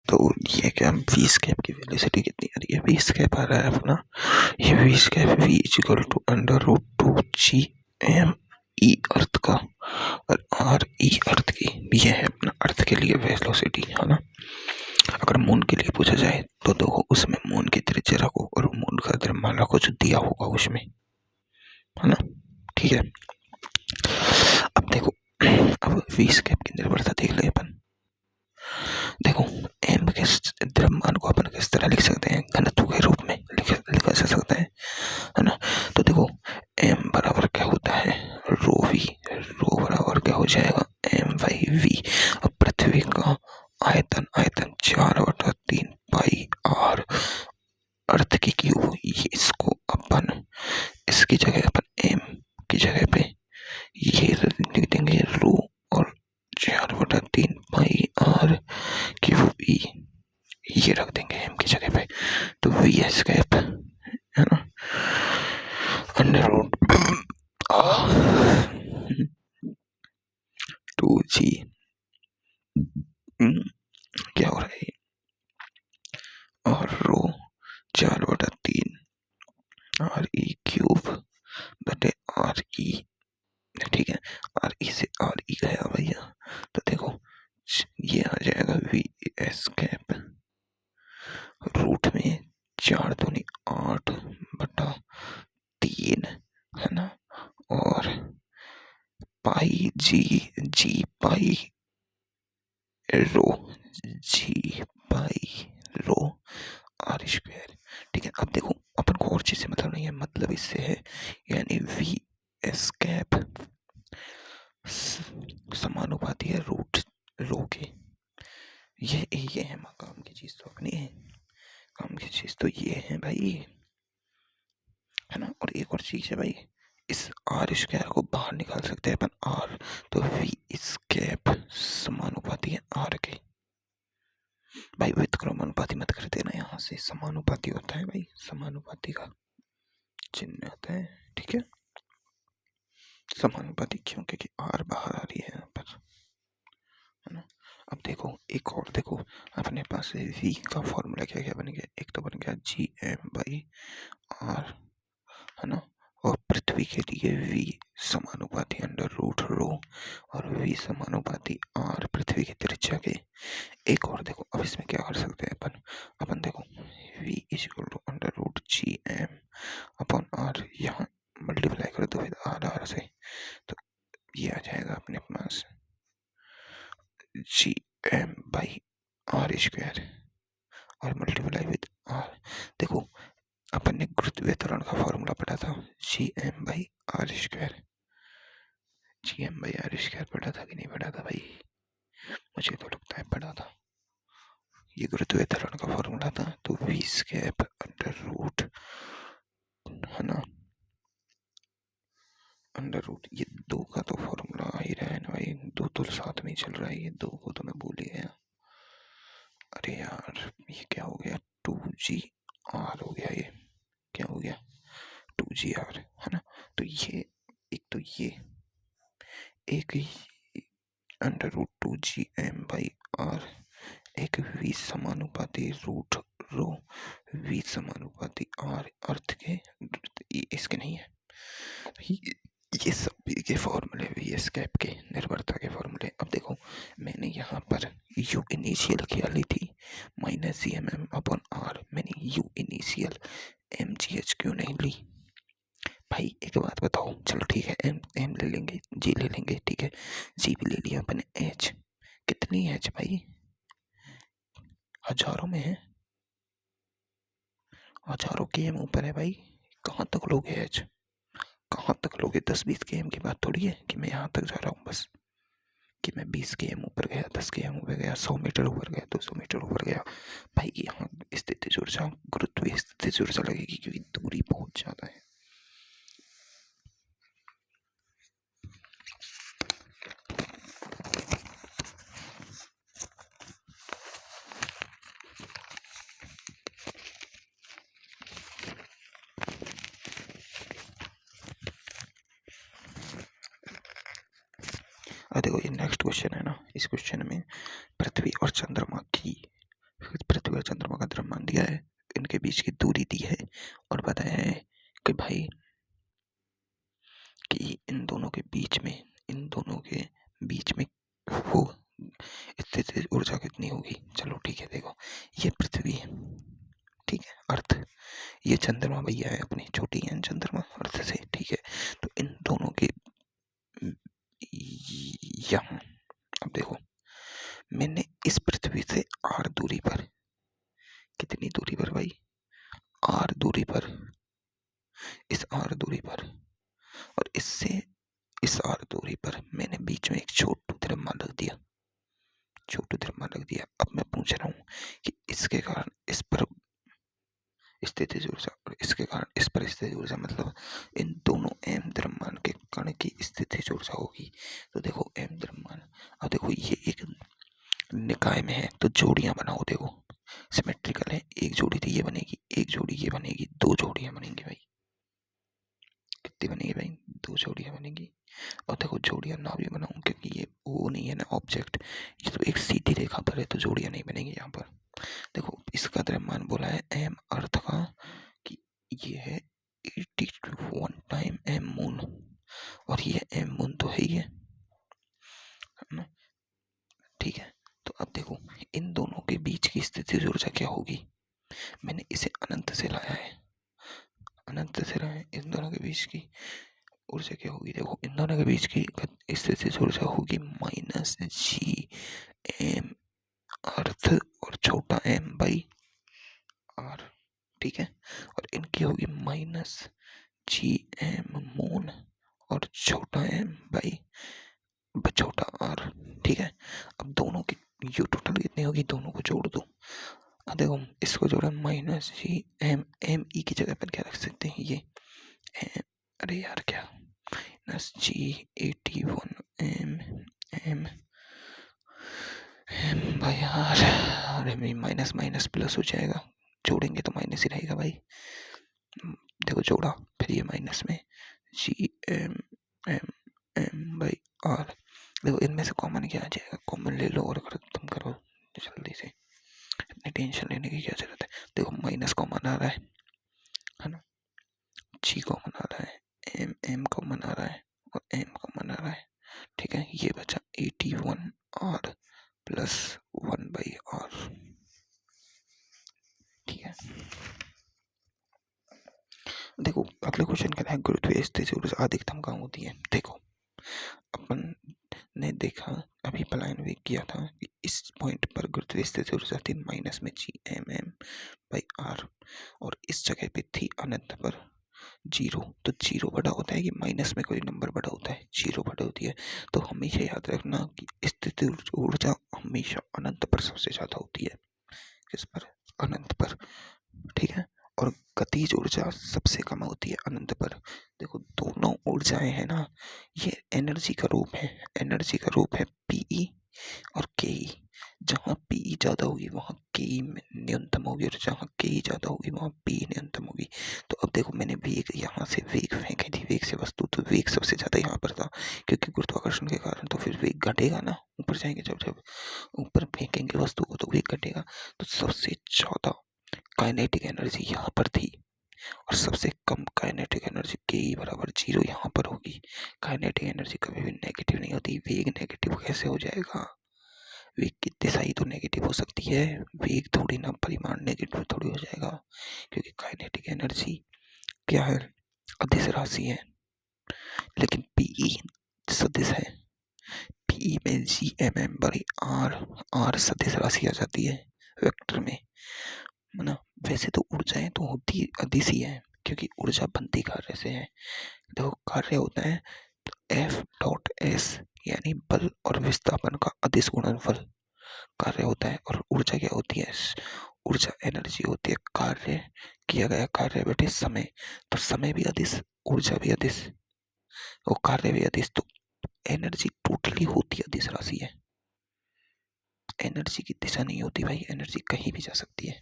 तो ये क्या वी स्केप की वेलोसिटी कितनी आ रही है? वी स्केप आ रहा है अपना, ये V escape V equal to under root 2 GME earth का और RE अर्थ की। ये है अपना अर्थ के लिए वेलोसिटी, है ना। अगर मून के लिए पूछा जाए तो देखो उसमें मून की त्रिज्या रखो और मून का द्रव्यमान रखो जो दिया होगा उसमें, है ना। ठीक है, अब देखो, अब वी स्केप की निर्भरता देख ले अपन। देखो एम के द्रव्यमान को अपन किस तरह लिख सकते हैं? घनत्व के रूप में लिखा जा सकता है ना। तो देखो एम बराबर क्या होता है? रो वी। रो बराबर क्या हो जाएगा? M/V। अब पृथ्वी का आयतन 4/3 पाई आर अर्थ की क्यूब, ये इसको अपन इसकी जगह अपन एम की जगह पे ये लिख देंगे रो और 4/3 पाई आर क्यूब ई, ये रख देंगे एम की जगह पे। तो वी स्केप, है ना, अंडर रूट 2G क्या हो रहा है, और रो 4/3 RE क्यूब बटे RE। ठीक है, RE से RE गया भैया, तो देखो ये आ जाएगा वी स्केप रूट में 4×8/3, है ना, और पाई जी पाई रो, जी पाई रो आर स्क्वायर। ठीक है, अब देखो अपन को और चीज से मतलब नहीं है, मतलब इससे है, यानी वी स्केप समानुपाती है रूट रो के। ये है काम की चीज तो अपनी है, काम की चीज तो ये है भाई, है ना। और एक और चीज है भाई, इस आर स्क्वायर को बाहर निकाल सकते हैं अपन आर, तो वी स्केप समानुपाती है आर के। भाई व्युत्क्रमानुपाती मत कर देना, यहाँ से समानुपाती होता है भाई, समानुपाती का चिन्ह आता है। ठीक है, समानुपाती क्यों? क्योंकि आर बाहर आ रही है यहाँ पर, है ना। अब देखो एक और देखो, अपने पास वी का फॉर्मूला क्या क्या बन गया? एक तो बन गया GM/R, है ना, और पृथ्वी के लिए वी समानुपाती अंडर रूट रो और वी समानुपाती आर पृथ्वी की त्रिज्या के। एक और देखो, अब इसमें क्या कर सकते हैं अपन देखो v equal to under root GM/R, यहाँ मल्टीप्लाई कर दो आर से, तो ये आ जाएगा अपने पास GM/R² और मल्टीप्लाई विद आर। देखो अपन ने गुरुत्वीय त्वरण का फॉर्मूला पढ़ा था, GM/R²। GM/R² पढ़ा था कि नहीं पढ़ा था भाई? मुझे तो लगता है पढ़ा था। ये गुरुत्वीय त्वरण का फॉर्मूला था, तो वी स्केप अंडर रूट, है ना, अंडर रूट ये दो का तो फॉर्मूला आ ही रहा है ना भाई, दो तो साथ में ही चल रहा है, ये दो को तो मैं भूल ही गया। अरे यार ये क्या हो गया? 2GR हो गया, ये क्या हो गया? 2GR, है ना। तो ये एक, तो ये एक अंडर रूट 2GM/R, एक वी समानुपाती रूट रो वी समानुपाती आर अर्थ के, इसके नहीं है। ये सब के फॉर्मूले वी स्केप के निर्भरता के फॉर्मूले। अब देखो मैंने यहाँ पर यू इनिशियल क्या ली थी? -GMM/R। मैंने यू इनिशियल MGH क्यों नहीं ली भाई? एक बात बताओ, चलो ठीक है, एम ले लेंगे, जी ले लेंगे, ठीक है, जी भी ले लिया अपने। एच कितनी है एच भाई? हजारों में है, हजारों KM ऊपर है भाई। कहाँ तक लोगे एच? कहाँ तक लोगे? 10-20 KM की बात थोड़ी है कि मैं यहाँ तक जा रहा हूँ बस, कि मैं 20 KM ऊपर गया, 10 KM ऊपर गया, 100 मीटर ऊपर गया, 200 मीटर ऊपर गया भाई। यहाँ स्थितिज ऊर्जा, गुरुत्वीय स्थितिज ऊर्जा लगेगी क्योंकि दूरी बहुत ज्यादा है। देखो ये नेक्स्ट क्वेश्चन है ना, इस क्वेश्चन में पृथ्वी और चंद्रमा की बीच की दूरी दी है और बताया है कि भाई कि इन दोनों के बीच में वो स्थितिज ऊर्जा कितनी होगी। चलो ठीक है, देखो ये पृथ्वी है, ठीक है, अर्थ, ये चंद्रमा भैया है अपनी छोटी है चंद्रमा अर्थ से, ठीक है। तो इन दोनों के यहाँ अब देखो मैंने इस पृथ्वी से r दूरी पर, कितनी दूरी पर भाई, r दूरी पर, इस r दूरी पर और इससे इस r दूरी पर मैंने बीच में एक छोटू द्रव्यमान रख दिया। अब मैं पूछ रहा हूँ कि इसके कारण इस पर स्थितिज ऊर्जा और इसके कारण इस पर स्थितिज ऊर्जा, मतलब इन दोनों m द्रव्यमान के कण की स्थितिज ऊर्जा होगी। तो देखो m द्रव्यमान, अब देखो ये एक निकाय में है तो जोड़ियां बनाओ, देखो सिमेट्रिकल है, एक जोड़ी तो ये बनेगी, एक जोड़ी ये बनेगी, दो जोड़ियां बनेंगी भाई। कितनी बनेगी भाई, दो जोड़ियां बनेगी। और देखो जोड़ियां ना भी बनाऊं क्योंकि ये वो नहीं है ना ऑब्जेक्ट, ये तो एक सीधी रेखा पर है तो जोड़ियां नहीं बनेंगी यहाँ पर। देखो इसका द्रव्यमान बोला है m अर्थ का कि ये है 81 टाइम m मून, और ये m मून तो है ही है ना, ठीक है। तो अब देखो इन दोनों के बीच की स्थितिज ऊर्जा क्या होगी, मैंने इसे अनंत से लाया है, इन दोनों के बीच की ऊर्जा क्या होगी, देखो इन दोनों के बीच की स्थितिज ऊर्जा होगी -G m अर्थ और छोटा m बाई r, ठीक है। और इनकी होगी -Gm मून और छोटा m बाई छोटा r, ठीक है। अब दोनों की यू टोटल कितनी होगी, दोनों को जोड़ दो। अब देखो इसको जोड़ा -Gm, m e की जगह पर क्या रख सकते हैं, ये अरे यार क्या -G81 m भाई यार, अरे माइनस माइनस प्लस हो जाएगा, जोड़ेंगे तो माइनस ही रहेगा भाई। देखो जोड़ा फिर ये माइनस में Gm बाई r, देखो इनमें से कॉमन क्या आ जाएगा, कॉमन ले लो और खत्म करो जल्दी से, इतनी टेंशन लेने की क्या जरूरत है। देखो माइनस कॉमन आ रहा है ना, G कॉमन आ रहा है, m कॉमन आ रहा है और m कॉमन आ रहा है, ठीक है। ये बचा 81 r प्लस 1 बाई r, ठीक है। देखो अगले क्वेश्चन का है गुरुत्वीय स्थितिज ऊर्जा अधिकतम कहाँ होती है। देखो अपन ने देखा अभी पलायन वेग किया था कि इस पॉइंट पर गुरुत्वीय स्थितिज ऊर्जा थी माइनस में Gm बाई r, और इस जगह पे थी अनंत पर 0। तो 0 बड़ा होता है कि माइनस में कोई नंबर बड़ा होता है, 0 बड़ा होती है। तो हमेशा याद रखना कि स्थितिज ऊर्जा हमेशा अनंत पर सबसे ज्यादा होती है, किस पर, अनंत पर, ठीक है। और गतिज ऊर्जा सबसे कम होती है अनंत पर। देखो दोनों ऊर्जाएं है ना, ये एनर्जी का रूप है Pe और Ke। जहाँ Pe ज्यादा होगी वहाँ Ke न्यूनतम होगी, और जहाँ Ke ज्यादा होगी वहाँ Pe न्यूनतम होगी। तो अब देखो मैंने वेग यहाँ से वेग फेंकी थी, वेग से वस्तु, तो वेग सबसे ज्यादा यहाँ पर था क्योंकि गुरुत्वाकर्षण के कारण, तो फिर वेग घटेगा ना, ऊपर जाएंगे जब ऊपर फेंकेंगे वस्तु को तो वेग घटेगा। तो सबसे ज्यादा काइनेटिक एनर्जी यहाँ पर थी और सबसे कम काइनेटिक एनर्जी के बराबर 0 यहाँ पर होगी। काइनेटिक एनर्जी कभी भी नेगेटिव नहीं होती, वेग नेगेटिव कैसे हो जाएगा, वेग की दिशा ही तो नेगेटिव हो सकती है, वेग थोड़ी ना परिमाण नेगेटिव थोड़ी हो जाएगा, क्योंकि काइनेटिक एनर्जी क्या है, अदिश राशि है, लेकिन Pe सदिश है, Pe में Gmm बाई r सदिश राशि आ जाती है वेक्टर में, है ना। वैसे तो ऊर्जाएं तो होती अदिश ही है क्योंकि ऊर्जा बनती कार्य से है। देखो कार्य होता है F.S यानी बल और विस्थापन का अदिश गुणनफल कार्य होता है, और ऊर्जा क्या होती है, ऊर्जा एनर्जी होती है, कार्य किया गया कार्य बेटे समय, तो समय भी अदिश, ऊर्जा भी अदिश और कार्य भी अदिश, तो एनर्जी टोटली होती अदिश राशि है। एनर्जी की दिशा नहीं होती भाई, एनर्जी कहीं भी जा सकती है,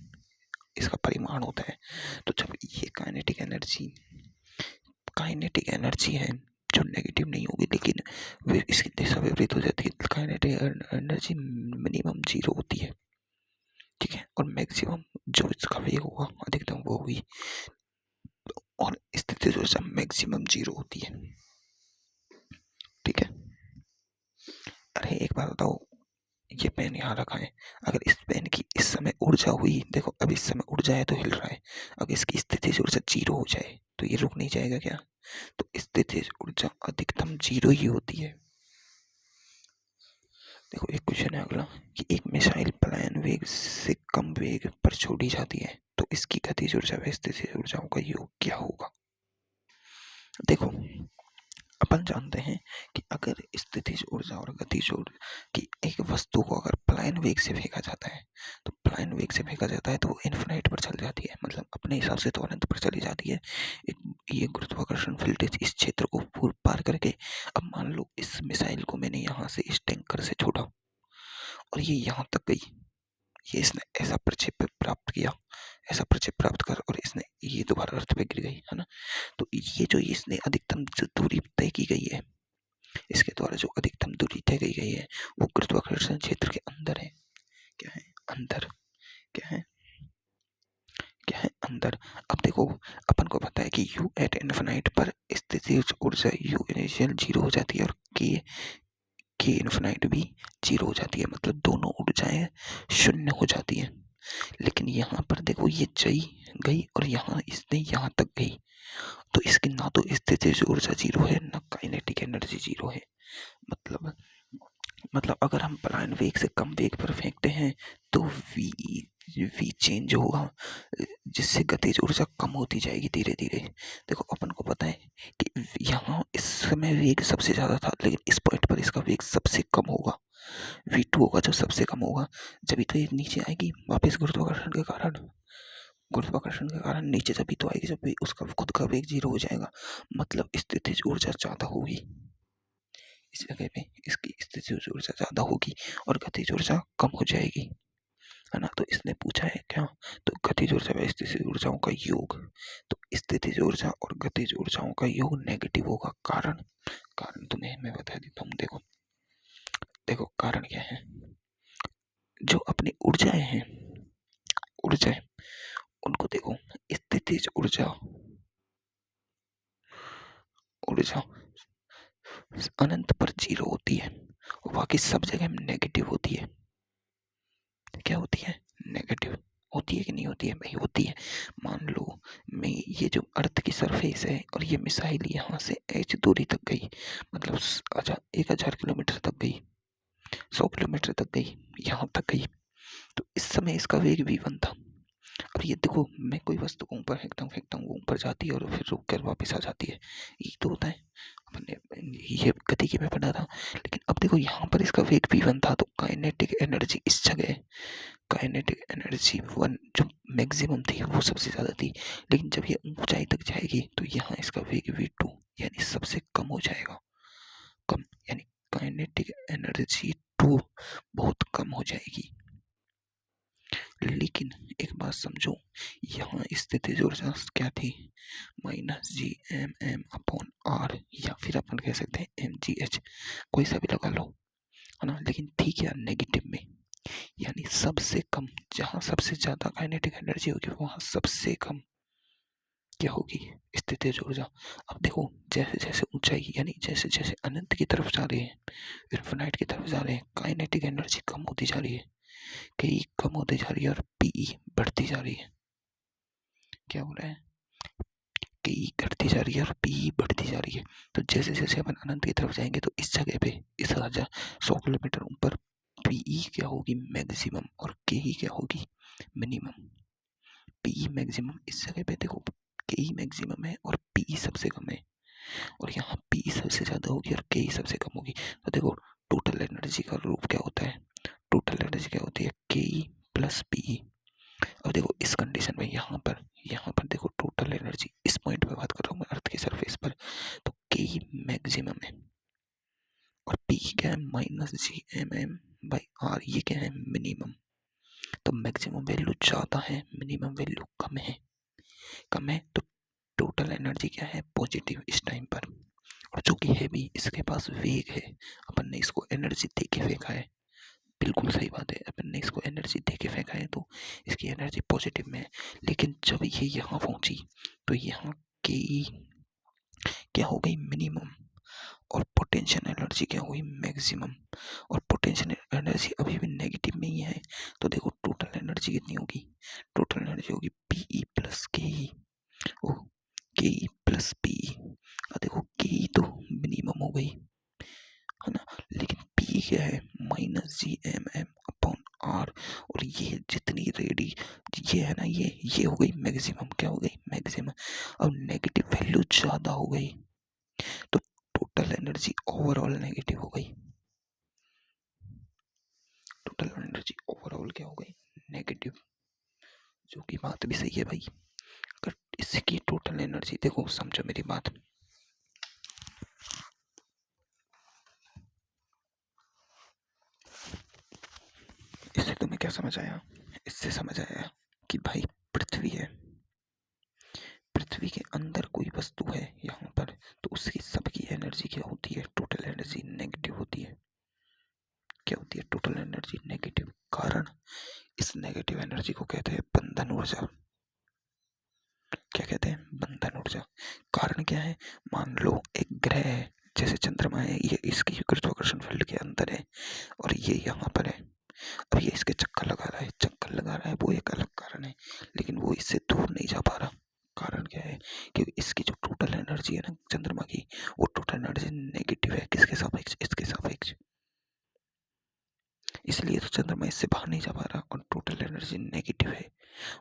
इसका परिमाण होता है। तो जब ये काइनेटिक एनर्जी है जो नेगेटिव नहीं होगी, लेकिन इसकी दिशा विपरीत हो जाती है, काइनेटिक एनर्जी मिनिमम 0 होती है, ठीक है, और मैक्सिमम जो इसका वेग होगा अधिकतम वो होगी, और स्थितिज ऊर्जा मैक्सिमम 0 होती है। ठीक है, अरे एक बात बताओ, ये पेन यहाँ रखा है, अगर इस पेन की इस समय ऊर्जा हुई, देखो अब इस समय ऊर्जा है तो हिल रहा है, अगर इसकी स्थितिज ऊर्जा 0 हो जाए तो ये रुक नहीं जाएगा क्या? तो स्थितिज ऊर्जा अधिकतम 0 ही होती है। देखो एक क्वेश्चन है अगला कि एक मिसाइल पलायन वेग से कम वेग पर छोड़ी जाती है तो इसकी गतिज ऊर्जा व स्थितिज ऊर्जाओं का योग क्या होगा? देखो अपन जानते हैं कि अगर स्थितिज ऊर्जा और गतिज ऊर्जा की एक वस्तु को अगर पलायन वेग से फेंका जाता है, तो पलायन वेग से फेंका जाता है तो वो इन्फिनाइट पर चल जाती है, मतलब अपने हिसाब से तो अनंत पर चली जाती है। ये गुरुत्वाकर्षण फील्ड इस क्षेत्र को पूर पार करके, अब मान लो इस मिसाइल को मैंने यहाँ से इस टैंकर से छोड़ा और ये यहाँ तक गई, ये इसने ऐसा प्रक्षेप प्राप्त किया, ऐसा प्रक्षेप प्राप्त कर, और इसने ये दोबारा अर्थ पे गिर गई, है ना। तो ये जो इसने अधिकतम जो दूरी तय की गई है, इसके द्वारा जो अधिकतम दूरी तय की गई है वो गुरुत्वाकर्षण क्षेत्र के अंदर है। क्या है? अंदर। क्या है? क्या है? अंदर। अब देखो अपन को पता है कि u एट इन्फिनाइट पर स्थितिज ऊर्जा u इनिशियल 0 हो जाती है और k इन्फिनाइट भी 0 हो जाती है, मतलब दोनों ऊर्जाएं शून्य हो जाती है। लेकिन यहाँ पर देखो ये चली गई और यहाँ इसने यहाँ तक गई, तो इसकी ना तो स्थितिज ऊर्जा 0 है ना काइनेटिक एनर्जी 0 है। मतलब अगर हम पलायन वेग से कम वेग पर फेंकते हैं तो वी चेंज होगा, जिससे गतिज ऊर्जा कम होती जाएगी धीरे धीरे। देखो अपन को पता है कि यहाँ इस समय वेग सबसे ज़्यादा था, लेकिन इस पॉइंट पर इसका वेग सबसे कम होगा, v2 होगा जो सबसे कम होगा, जब तो ये नीचे आएगी वापस गुरुत्वाकर्षण के कारण नीचे जब तो आएगी जब उसका खुद का वेग 0 हो जाएगा, मतलब स्थितिज ऊर्जा ज़्यादा होगी इस जगह पे, इसकी स्थितिज ऊर्जा ज़्यादा होगी और गतिज ऊर्जा कम हो जाएगी, है ना। तो इसने पूछा है क्या? तो गतिज ऊर्जा व स्थितिज ऊर्जाओं का योग, तो स्थितिज ऊर्जा और गतिज ऊर्जाओं का योग नेगेटिव होगा। कारण तुम्हें मैं बता देता हूँ। देखो कारण क्या है, जो अपनी ऊर्जाएं उनको देखो, स्थितिज ऊर्जा अनंत पर 0 होती है और बाकी सब जगह नेगेटिव होती है। क्या होती है? नेगेटिव होती है कि नहीं होती है? भाई होती है। मान लो मैं ये जो अर्थ की सरफेस है और ये मिसाइल यहाँ से h दूरी तक गई, मतलब 1000 किलोमीटर तक गई, 100 किलोमीटर तक गई, यहाँ तक गई, तो इस समय इसका वेग v1 था। अब ये देखो मैं कोई वस्तु को ऊपर फेंकता हूँ, वो ऊपर जाती है और फिर रुक कर वापस आ जाती है, ये तो होता है। अपने ये गति की मैं पढ़ा था, लेकिन अब देखो यहाँ पर इसका वेग v1 था, तो काइनेटिक एनर्जी इस जगह, काइनेटिक एनर्जी 1 जो मैक्सिमम थी वो सबसे ज़्यादा थी, लेकिन जब ये ऊंचाई तक जाएगी तो यहाँ इसका वेग v2 यानी सबसे कम हो जाएगा, कम, यानी काइनेटिक एनर्जी 2 बहुत कम हो जाएगी। लेकिन एक बात समझो, यहाँ स्थितिज ऊर्जा क्या थी? -gmm/r, या फिर अपन कह सकते हैं mgh, कोई सा भी लगा लो, है ना। लेकिन थी क्या? नेगेटिव में, यानी सबसे कम। जहाँ सबसे ज्यादा काइनेटिक एनर्जी होगी वहाँ सबसे कम क्या होगी? स्थितिज ऊर्जा। अब देखो जैसे जैसे ऊंचाई, यानी जैसे जैसे अनंत की तरफ जा रहे हैं, इन्फिनाइट की तरफ जा रहे हैं, काइनेटिक एनर्जी कम होती जा रही है, के कम होती जा रही है और पी बढ़ती जा रही है। क्या हो रहा है? के घटती जा रही है और पी बढ़ती जा रही है। तो जैसे जैसे अपन अनंत की तरफ जाएंगे तो इस जगह पे इस 100 किलोमीटर ऊपर पी क्या होगी? मैक्सिमम, और के क्या होगी? मिनिमम। पी मैक्सिमम इस जगह पे देखो, के मैक्सिमम है और पी सबसे कम है, और यहाँ पी सबसे ज्यादा होगी और के सबसे कम होगी। तो देखो टोटल एनर्जी का रूप क्या होता है? टोटल एनर्जी क्या होती है? के प्लस पी। अब देखो इस कंडीशन में यहाँ पर देखो टोटल एनर्जी, इस पॉइंट पे बात कर रहा हूँ मैं अर्थ की सरफेस पर, तो के मैक्सिमम है और पी क्या है? -gmm/r, ये क्या है? मिनिमम। तो मैक्सिमम वैल्यू ज़्यादा है, मिनिमम वैल्यू कम है, तो टोटल एनर्जी क्या है? पॉजिटिव इस टाइम पर। और जो कि है भी, इसके पास वेग है, अपन ने इसको एनर्जी दे के फेंका है, बिल्कुल सही बात है, अपन ने इसको एनर्जी दे के फेंका है तो इसकी एनर्जी पॉजिटिव में है। लेकिन जब ये यहाँ पहुंची तो यहाँ की क्या हो गई, मिनिमम, और पोटेंशियल एनर्जी क्या हुई, मैक्सिमम। और पोटेंशियल एनर्जी अभी भी नेगेटिव में ही है। तो देखो टोटल एनर्जी कितनी होगी, टोटल एनर्जी होगी पीई प्लस के ई, ओ के ई प्लस पीई। देखो के ई तो मिनिमम हो गई है ना, लेकिन पी क्या है, minus G M M upon R. और ये जितनी रेडी ये है ना, ये हो गई मैक्सिमम, क्या हो गई, मैक्सिमम। अब नेगेटिव वैल्यू ज़्यादा हो गई तो टोटल एनर्जी ओवरऑल नेगेटिव हो गई, टोटल एनर्जी ओवरऑल क्या हो गई, नेगेटिव। जो कि बात भी सही है भाई। अगर इसकी टोटल एनर्जी देखो, समझो मेरी बात, इससे तुम्हें क्या समझ आया, इससे समझ आया कि भाई पृथ्वी है, पृथ्वी के अंदर कोई वस्तु है यहाँ पर, तो उसकी सबकी एनर्जी क्या होती है, टोटल एनर्जी नेगेटिव होती है। क्या होती है, टोटल एनर्जी नेगेटिव। कारण इस नेगेटिव एनर्जी को कहते हैं बंधन ऊर्जा। क्या कहते हैं, बंधन ऊर्जा। कारण क्या है, मान लो एक ग्रह है जैसे चंद्रमा है, ये इसकी गुरुत्वाकर्षण फील्ड के अंदर है और ये यहाँ पर है। अब ये इसके चक्कर लगा रहा है, चक्कर लगा रहा है, वो एक अलग कारण है, लेकिन वो इससे दूर नहीं जा पा रहा। कारण क्या है कि इसकी जो टोटल एनर्जी है ना चंद्रमा की, वो टोटल एनर्जी नेगेटिव है, किसके सापेक्ष, इसके सापेक्ष। इसलिए तो चंद्रमा इससे बाहर नहीं जा पा रहा और टोटल एनर्जी नेगेटिव है।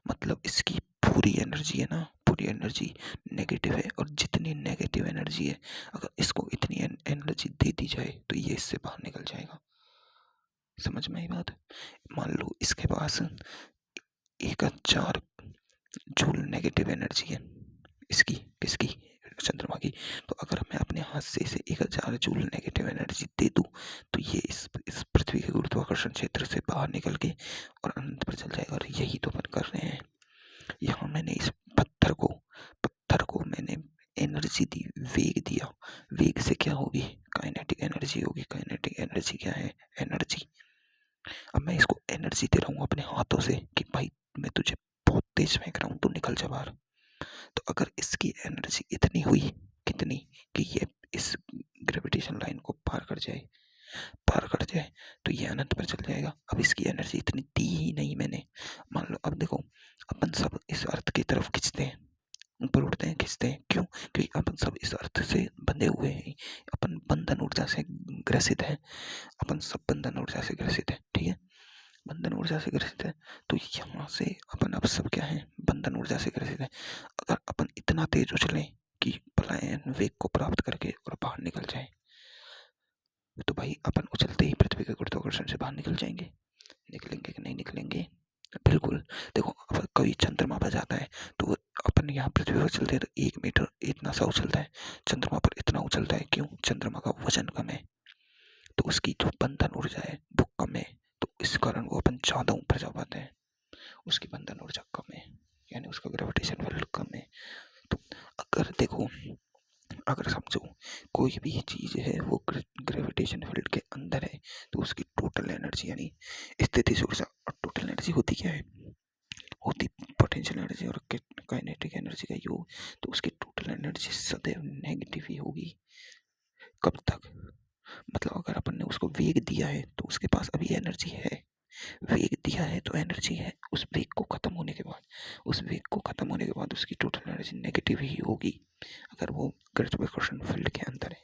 मतलब इसकी पूरी एनर्जी है ना, पूरी एनर्जी नेगेटिव है। और जितनी नेगेटिव एनर्जी है, अगर इसको इतनी एनर्जी दे दी जाए तो ये इससे बाहर निकल जाएगा। समझ में आई बात। मान लो इसके पास 1000 जूल नेगेटिव एनर्जी है, इसकी, किसकी, चंद्रमा की। तो अगर मैं अपने हाथ से इसे 1000 जूल नेगेटिव एनर्जी दे दूं तो ये इस पृथ्वी के गुरुत्वाकर्षण क्षेत्र से बाहर निकल के और अनंत पर चल जाएगा। और यही तो अपन कर रहे हैं। यहाँ मैंने इस पत्थर को मैंने एनर्जी दी, वेग दिया। वेग से क्या होगी, काइनेटिक एनर्जी होगी। काइनेटिक एनर्जी क्या है, एनर्जी। अब मैं इसको एनर्जी दे रहा हूँ अपने हाथों से कि भाई मैं तुझे बहुत तेज फेंक रहा हूँ, तू निकल जा बाहर। तो अगर इसकी एनर्जी इतनी हुई, कितनी, कि ये इस ग्रेविटेशन लाइन को पार कर जाए तो ये अनंत पर चल जाएगा। अब इसकी एनर्जी इतनी दी ही नहीं मैंने। मान लो अब देखो, अपन सब इस अर्थ की तरफ खींचते हैं, ऊपर उठते हैं, खींचते हैं, क्यों, क्योंकि अपन सब इस अर्थ से बंधे हुए हैं। अपन बंधन ऊर्जा से ग्रसित है, अपन सब बंधन ऊर्जा से ग्रसित है, ठीक है, बंधन ऊर्जा से ग्रसित है। तो यहाँ से अपन अब सब क्या है, बंधन ऊर्जा से ग्रसित है। अगर अपन इतना तेज उछले कि पलायन वेग को प्राप्त करके और बाहर निकल जाए, तो भाई अपन उछलते ही पृथ्वी के गुरुत्वाकर्षण से बाहर निकल जाएंगे। निकलेंगे कि नहीं निकलेंगे, बिल्कुल। देखो अब कोई चंद्रमा पर जाता है तो अपन यहाँ पृथ्वी पर चलते हैं तो 1 मीटर इतना सा उछलता है, चंद्रमा पर इतना उछलता है, क्यों, चंद्रमा का वजन कम है तो उसकी जो बंधन ऊर्जा है वो कम है। तो इस कारण वो अपन ज़्यादा ऊपर जा पाते हैं, उसकी बंधन ऊर्जा कम है, यानी उसका ग्रेविटेशन फील्ड कम है। तो अगर देखो, अगर समझो कोई भी चीज़ है वो ग्रेविटेशन फील्ड के अंदर है तो उसकी टोटल एनर्जी यानी स्थितिज ऊर्जा, और टोटल एनर्जी होती क्या है, होती पोटेंशियल एनर्जी और काइनेटिक एनर्जी का योग। तो उसकी टोटल एनर्जी सदैव नेगेटिव ही होगी। कब तक, मतलब अगर अपन ने उसको वेग दिया है तो उसके पास अभी एनर्जी है, वेग दिया है तो एनर्जी है। उस वेग को खत्म होने के बाद, उस वेग को खत्म होने के बाद उसकी टोटल एनर्जी नेगेटिव ही होगी अगर वो गुरुत्वाकर्षण फील्ड के अंदर है।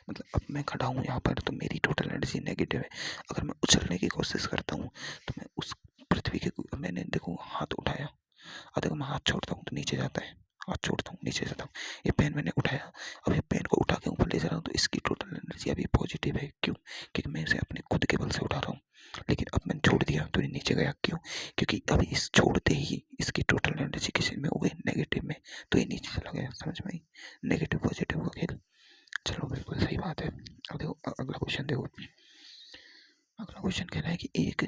मतलब अब मैं खड़ा हूँ यहाँ पर तो मेरी टोटल एनर्जी नेगेटिव है। अगर मैं उछलने की कोशिश करता हूँ तो मैं उस पृथ्वी के, मैंने देखो हाथ उठाया, और देखो मैं हाथ छोड़ता हूँ तो नीचे जाता है, हाथ छोड़ता हूँ नीचे जाता हूँ। ये पेन मैंने उठाया, अब ये पेन को उठा के ऊपर ले जा रहा हूँ तो इसकी टोटल एनर्जी अभी पॉजिटिव है, क्यों, क्योंकि मैं इसे अपने खुद के बल से उठा रहा हूँ। लेकिन अब मैंने छोड़ दिया तो ये नीचे गया, क्यों, क्योंकि अभी इस छोड़ते ही इसकी टोटल एनर्जी किसी में हो गई नेगेटिव में, तो ये नीचे चला गया। समझ में आई, नेगेटिव पॉजिटिव का खेल। चलो बिल्कुल सही बात है। अब देखो अगला क्वेश्चन देखो, अगला क्वेश्चन कह रहा है कि एक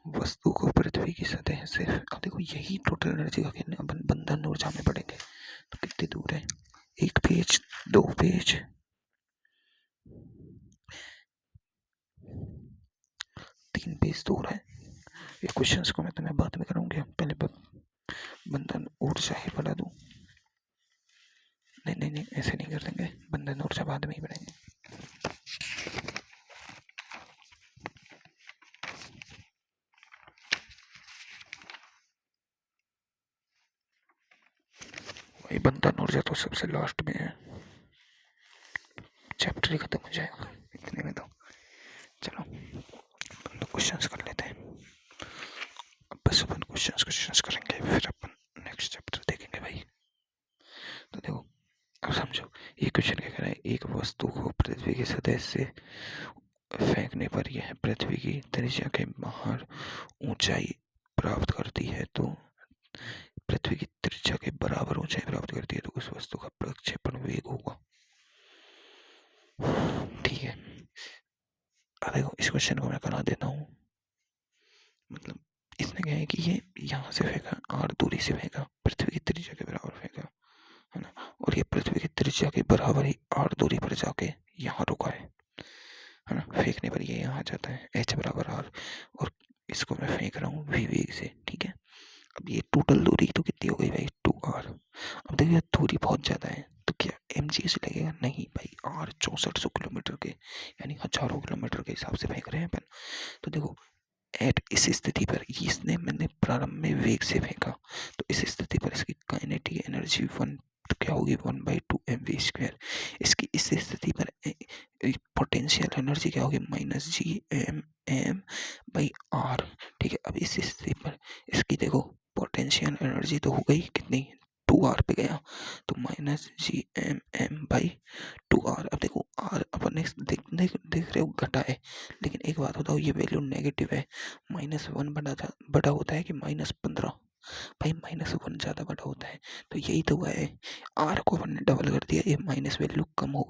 वस्तु को पृथ्वी की सतह से, अब देखो यही टोटल एनर्जी का खेल, अपन बंधन ऊर्जा में पढ़ेंगे तो कितनी दूर है, 1 पेज, 2 पेज, पेज दूर है। ये क्वेश्चंस को मैं तुम्हें बाद में कराऊंगी, पहले बंधन ऊर्जा ही पढ़ा दूं। नहीं नहीं नहीं, ऐसे नहीं कर देंगे, बंधन ऊर्जा बाद में ही पढ़ेंगे। वही बंधन ऊर्जा तो सबसे लास्ट में है, चैप्टर ही खत्म हो जाएगा इतने में तो। चलो क्वेश्चंस कर लेते हैं। अब बस अपन क्वेश्चंस करेंगे, फिर अपन नेक्स्ट चैप्टर देखेंगे भाई। तो देखो अब समझो, ये क्वेश्चन क्या कह रहा है, एक वस्तु को पृथ्वी की सतह से फेंकने पर यह पृथ्वी की त्रिज्या के बाहर ऊंचाई प्राप्त करती है, तो पृथ्वी की त्रिज्या के बराबर ऊंचाई प्राप्त करती है तो उस वस्तु का प्रक्षेपण वेग होगा। ठीक है, अब देखो इस क्वेश्चन को मैं बना देता हूँ। मतलब इसने क्या है कि ये यहाँ से फेंका, r दूरी से फेंका, पृथ्वी की त्रिज्या के बराबर फेंका, है ना, और ये पृथ्वी की त्रिज्या के बराबर ही r दूरी पर जाके यहाँ रुका है ना। फेंकने पर ये यहाँ जाता है h बराबर r, और इसको मैं फेंक रहा हूँ v वेग से। ठीक है, अब ये टोटल दूरी तो कितनी हो गई भाई, 2r। अब देखिए दूरी बहुत ज़्यादा है तो क्या mg से लगेगा, नहीं भाई, r 6400 किलोमीटर के यानी हजारों किलोमीटर के हिसाब से फेंक रहे हैं अपन। तो देखो एट इस स्थिति पर इसने मैंने प्रारंभ में वेग से फेंका, तो इस स्थिति पर इसकी काइनेटिक एनर्जी वन तो क्या होगी, 1/2 mv²। इसकी इस स्थिति पर पोटेंशियल एनर्जी क्या होगी, -gm_m/r। ठीक है, अब इस स्थिति पर इसकी देखो पोटेंशियल एनर्जी तो हो गई कितनी, 2r पे गया, तो -gm_m/2r। अब देखो r अपन ने देख रहे हो घटा है, लेकिन एक बात बताओ, ये वैल्यू नेगेटिव है, -1 बड़ा होता है कि -15, भाई -1 ज़्यादा बड़ा होता है। तो यही तो हुआ है, r को अपन ने डबल कर दिया, ये माइनस वैल्यू कम हो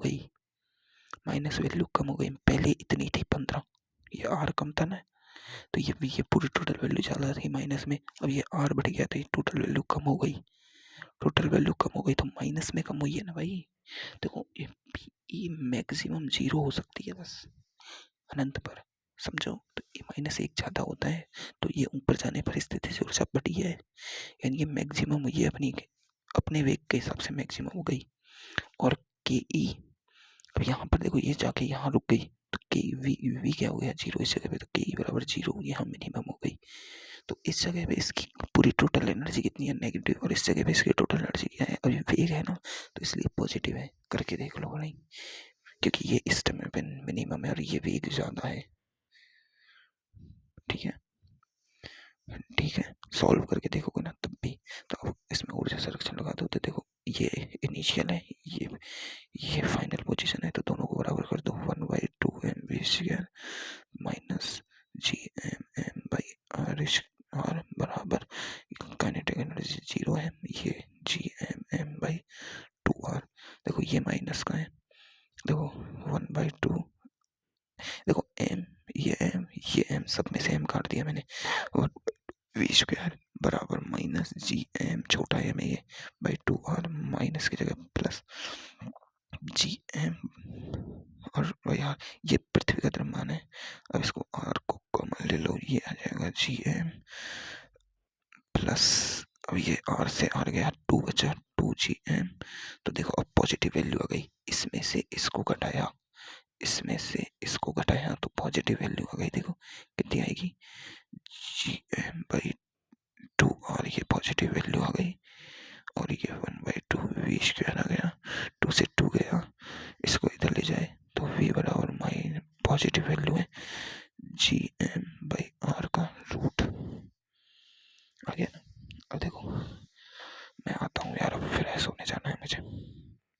गई, पहले इतनी थी 15, ये r कम था ना, तो ये पूरी टोटल वैल्यू ज़्यादा थी माइनस में, अब ये r बढ़ गया तो ये टोटल वैल्यू कम हो गई, तो माइनस में कम हुई है ना भाई। देखो ये मैक्सिमम 0 हो सकती है बस अनंत पर, समझो, तो ये -1 ज़्यादा होता है तो ये ऊपर जाने पर स्थिति से ऊर्जा बढ़ी है, यानी कि मैक्सिमम ये अपने वेग के हिसाब से मैक्सिमम हो गई। और के ई, अब यहाँ पर देखो ये जाके यहाँ रुक गई, तो के वी क्या हो गया, 0 इस जगह पे, तो के ई बराबर 0 यहाँ मिनिमम हो गई। तो इस जगह पे इसकी पूरी टोटल एनर्जी कितनी है, नेगेटिव, और इस जगह पे इसकी टोटल एनर्जी क्या है, अभी वेग है ना, तो इसलिए पॉजिटिव है, करके देख लो नहीं, क्योंकि ये इस टाइम पे मिनिमम है और ये वेग ज़्यादा है। ठीक है, सॉल्व करके देखोगे ना तब भी, तो अब इसमें ऊर्जा संरक्षण लगा दो, तो देखो ये इनिशियल है, ये फाइनल पोजीशन है, तो दोनों को बराबर कर दो, 1/2mv² -gmm/r बराबर काइनेटिक एनर्जी 0 है, ये gmm/2r। देखो ये माइनस का है, देखो 1/2, देखो m, ये m सब में से m काट दिया मैंने, और v² बराबर -gm, छोटा m है ये, /2r, माइनस की जगह प्लस gm, और यार ये पृथ्वी का द्रव्यमान है, अब इसको r को कॉमन ले लो, ये आ जाएगा gm प्लस, अब ये r से r गया, 2 बचा 2gm। तो देखो अब पॉजिटिव वैल्यू आ गई, इसमें से इसको घटाया तो पॉजिटिव वैल्यू आ गई, देखो कितनी आएगी, gm/2r, ये पॉजिटिव वैल्यू आ गई, और ये 1/2v² आ गया, 2 से 2 गया, इसको इधर ले जाए तो v बराबर पॉजिटिव वैल्यू है gm/r का रूट आ गया ना। अब देखो मैं आता हूँ यार, अब फ्रेश होने जाना है मुझे।